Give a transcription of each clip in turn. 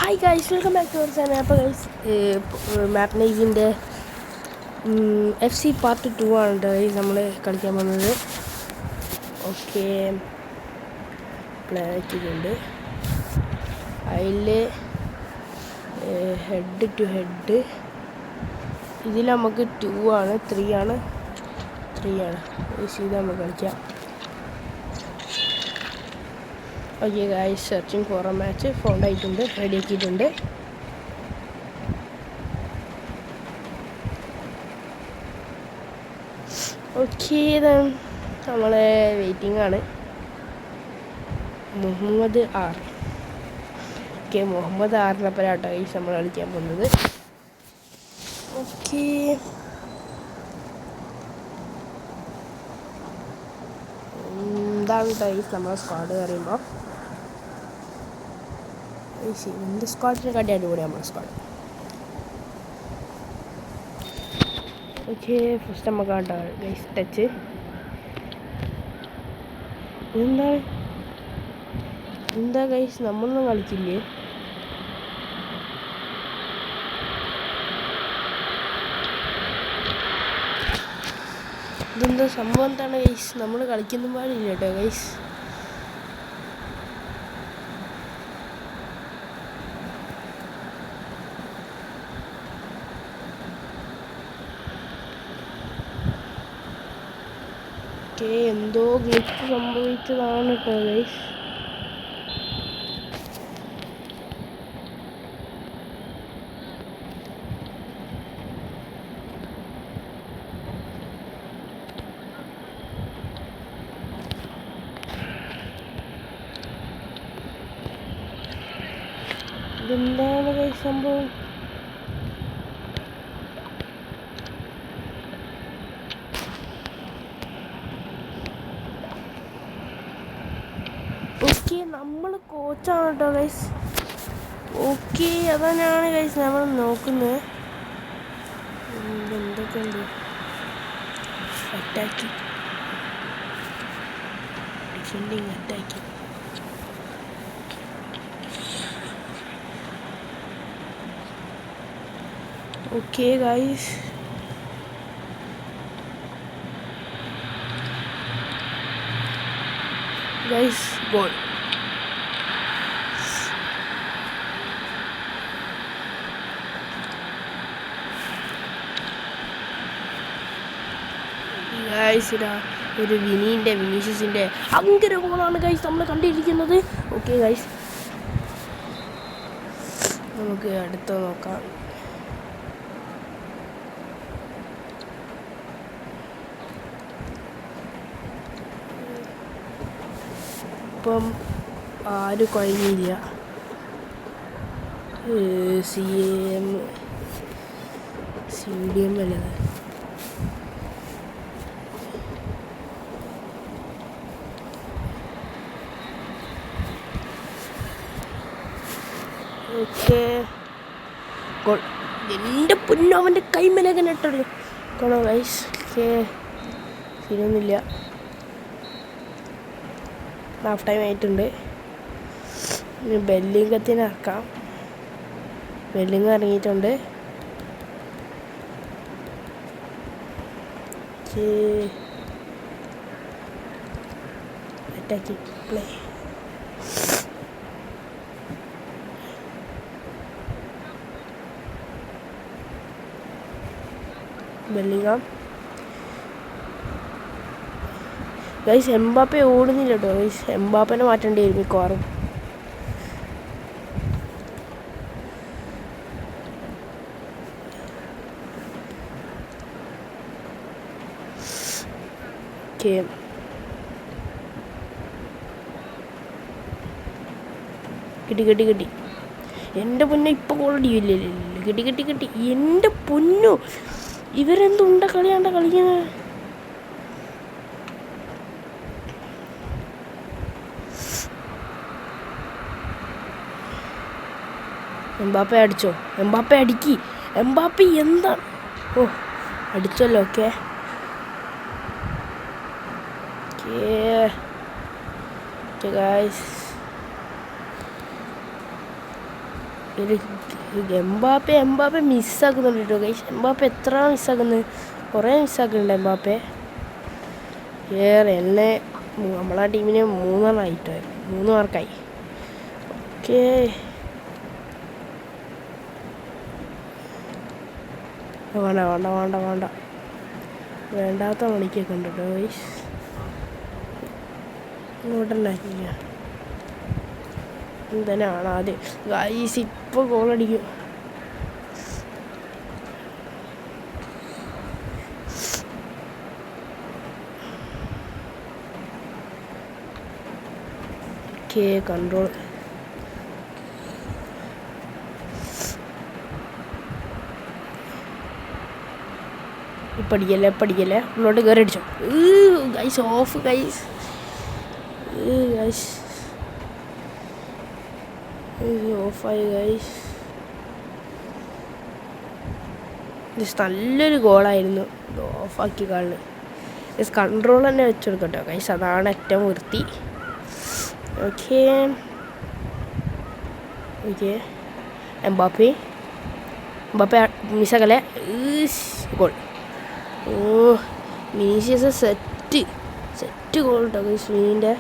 Hi guys, welcome back to our channel. അപ്പോൾ guys map നൈസിൻ്റെ FC part 2 ആണ് guys നമ്മൾ കളിക്കാൻ പോകുന്നത്. ഓക്കെ, പ്ലേ ആക്കിയിട്ടുണ്ട്. അതിൽ ഹെഡ് ടു ഹെഡ് ഇതിൽ നമുക്ക് 2 ആണ്, 3 ആണ് ഗൈസ്. ഇത് നമുക്ക് കളിക്കാം. Okay guys, searching for a match found ആയിട്ടുണ്ട്, റെഡി ആക്കിയിട്ടുണ്ട്. ഓക്കെ, നമ്മളെ വെയിറ്റിംഗ് ആണ്. മുഹമ്മദ് ആർ. ഓക്കെ, മുഹമ്മദ് ആറിനപ്പനാട്ടോ ഗൈസ് നമ്മൾ കളിക്കാൻ പോകുന്നത്. ഓക്കെ, എന്താണ് ഗൈസ് നമ്മളെ സ്ക്വാഡ് പറയുമ്പോൾ എൻ്റെ സ്ക്വാഡിനെ കാട്ടി അടിപൊളി നമ്മുടെ സ്ക്വാഡ്. ഓക്കെ, ഫസ്റ്റ് നമുക്ക് ആട്ടോ ഗൈസ് ടച്ച്. എന്താ ഗൈസ് നമ്മളൊന്നും കളിക്കില്ലേ? ഇതെന്താ സംഭവം? എന്താണ് ഗൈസ് നമ്മൾ കളിക്കുന്ന പാടില്ല കേട്ടോ ഗൈസ്. എന്തോ ഗ്ലിച്ച് സംഭവിച്ചതാണ് കേട്ടോ ഗൈസ്. ഇതെന്താണ് ഗൈസ് സംഭവം? ഓക്കെ, നമ്മൾ കോച്ചാണ് കേട്ടോ ഗൈസ്. ഓക്കെ, അതന്നെയാണ് ഗൈസ് നമ്മൾ നോക്കുന്നത്. എന്തൊക്കെയുണ്ട്? Attacking, defending, attacking. Okay guys, goal. Guys, ഇതാ ഒരു വിനീഷ്യസിൻ്റെ ഭയങ്കര ഗോളാണ് ഗൈസ് നമ്മൾ കണ്ടിരിക്കുന്നത്. ഓക്കെ ഗൈസ്, നമുക്ക് അടുത്ത നോക്കാം. ഇപ്പം ആരും കഴിഞ്ഞില്ല. CDM അല്ലേ? Okay, goal. എൻ്റെ പൊന്നോ, അവൻ്റെ കൈമേലൊക്കെ നെട്ടൊരു കാണോ ഗൈസ്. ഓക്കെ, ശരിയൊന്നുമില്ല. ഹാഫ് ടൈം ആയിട്ടുണ്ട്. ബെല്ലിംഗത്തിന് ഇറക്കാം. ബെല്ലിംഗ് ഇറങ്ങിയിട്ടുണ്ട്. Attacking play. Bellingham guys. Mbappe ഓടുന്നില്ല കേട്ടോ ഗൈസ്. എംബാപ്പനെ മാറ്റേണ്ടി വരും മിക്കവാറും. ഓക്കെ, കിട്ടി. എൻ്റെ പൊന്നോ, ഇപ്പം ഗോളടിയില്ലേ? കിട്ടി. എൻ്റെ പൊന്നോ, ഇവരെന്തുണ്ട കളിയാണ്ട കളിക്കുന്നത്? എംബാപ്പെ അടിച്ചോ? എംബാപ്പെ അടിക്കി. എംബാപ്പെ എന്താ? ഓ, അടിച്ചല്ലോ. ഓക്കെ, ഗൈസ്, ഒരു എംബാപ്പെ മിസ്സാക്കുന്നുണ്ട് കേട്ടോ ഗൈസ്. എംബാപ്പെ എത്ര മിസ്സാക്കുന്നത്? കുറേ മിസ്സാക്കുന്നുണ്ട് എംബാപ്പെ. എന്നെ നമ്മളെ ടീമിന് 3 മാർക്കായി. ഓക്കേ, വേണ്ട വേണ്ടാത്ത മണിക്കൊക്കെ ഉണ്ട് കേട്ടോ ഗൈസ്. ഇങ്ങോട്ടുണ്ടാക്കില്ല എന്തിനാണ് ആദ്യം ഗൈസ് ഇപ്പോൾ ഗോളടിക്കും. Okay, control. പഠിക്കല്ലേ ഉള്ളോട്ട് കയറി അടിച്ചോ ഗൈസ്. Of guys. ഓഫായി ഗൈസ്. നല്ലൊരു ഗോളായിരുന്നു. ഓഫാക്കി കാണുന്നു ഗൈസ്. കൺട്രോൾ തന്നെ വെച്ചെടുക്കട്ടോ ഗൈസ്, അതാണ് ഏറ്റവും വൃത്തി. ഓക്കേ എംബാപ്പെ മിസ്സാക്കല്ലേ. ഗോൾ. വിനീഷ്യസ് സെറ്റ് ഗോൾ കേട്ടോ ഗൈസ് മീനിൻ്റെ.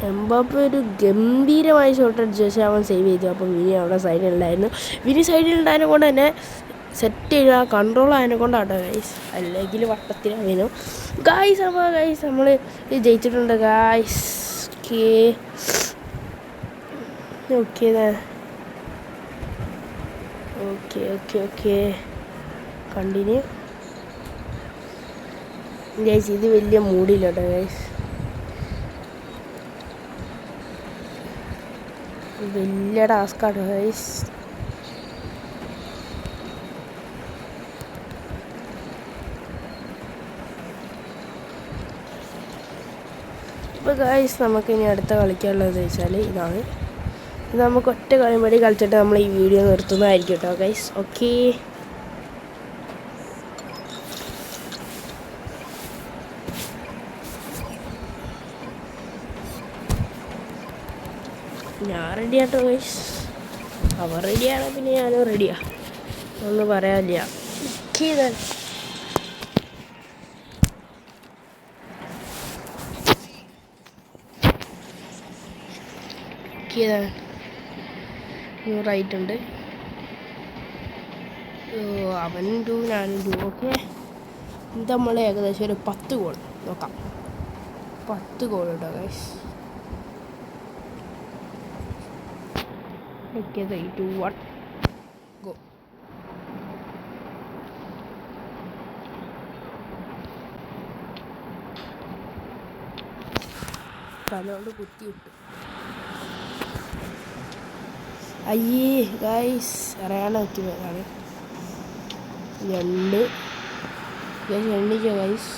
എംബാപ്പെ ഒരു ഗംഭീരമായ ഷോട്ട് അടിച്ച ശേഷം അവൻ സേവ് ചെയ്തു. അപ്പം വിനി അവിടെ സൈഡിലുണ്ടായിരുന്നു. വിനി സൈഡിലുണ്ടായതിനെ കൊണ്ട് തന്നെ സെറ്റ് ചെയ്യുക കൺട്രോൾ ആയതിനെ കൊണ്ടാട്ടോ ഗൈസ്, അല്ലെങ്കിൽ വട്ടത്തിലായിരുന്നു ഗൈസ്. അപ്പോൾ ഗൈസ് നമ്മൾ ജയിച്ചിട്ടുണ്ട് ഗൈസ്. Okay continue guys. ഇത് വലിയ മൂടില്ല കേട്ടോ ഗൈസ്, വലിയ ടാസ്ക്കാണ് ഗൈസ്. ഇപ്പോൾ ഗൈസ് നമുക്കിനി അടുത്ത കളിക്കാനുള്ളത് വെച്ചാൽ ഇതാണ്. ഇത് നമുക്ക് ഒറ്റ കളി വേണ്ടി കളിച്ചിട്ട് നമ്മൾ ഈ വീഡിയോ നിർത്തുന്നതായിരിക്കും കേട്ടോ ഗൈസ്. ഓക്കേ, ഞാൻ റെഡിയാട്ടോ ഗൈസ്. അവർ റെഡിയാണ്, പിന്നെ ഞാനും റെഡിയാണ്, ഒന്നും പറയാനില്ല. റൈറ്റ് ഉണ്ട്. അവനും 2 ഞാനും 2. ഓക്കെ, ഇത് നമ്മൾ ഏകദേശം ഒരു 10 ഗോൾ നോക്കാം. 10 ഗോൾ കേട്ടോ ഗൈസ്. Okay, 3, 2, 1 go. തലോണ്ട് കുത്തിയിട്ടു. അയ്യേ ഗൈസ്, അറിയാണ്ട് പറ്റിയതാണ്. 2 എണ്ണിക്കോ ഗൈസ്.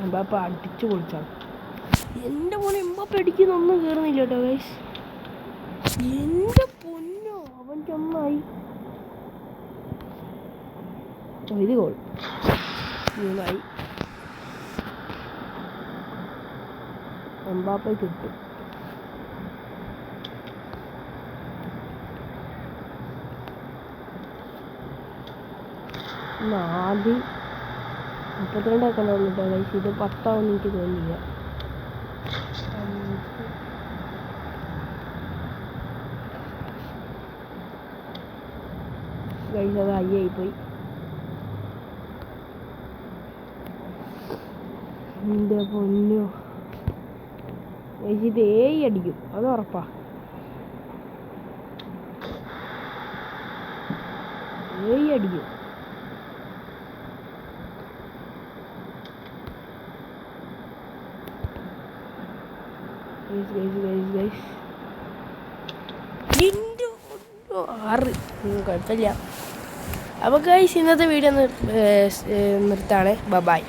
എംബാപ്പെ അടിച്ചു പൊളിച്ചാണ്. എൻ്റെ മോനെ എംബാപ്പെ അടിക്കുന്നൊന്നും കയറുന്നില്ല കേട്ടോ ഗൈസ്. എൻ്റെ പൊന്നോ, അവൻ്റെ ഒന്നായി. ഇത് ഗോൾ 3 എംബാപ്പെ കിട്ടും. ആദ്യം 32 ആക്കണമല്ലോ കേട്ടോ ഗൈസ്. ഇത് 10 ആവുമെന്ന് എനിക്ക് തോന്നില്ല. ഗൈസ് അത് ഹൈ ആയിപ്പോയി. എൻ്റെ പൊന്നോ ഗൈസ്, ഇത് അടിക്കും, അത് ഉറപ്പാ. അടിക്കും. കുഴപ്പമില്ല. അപ്പോൾ ഗൈസ് ഇന്നത്തെ വീഡിയോ നിർത്താണ്. ബൈ.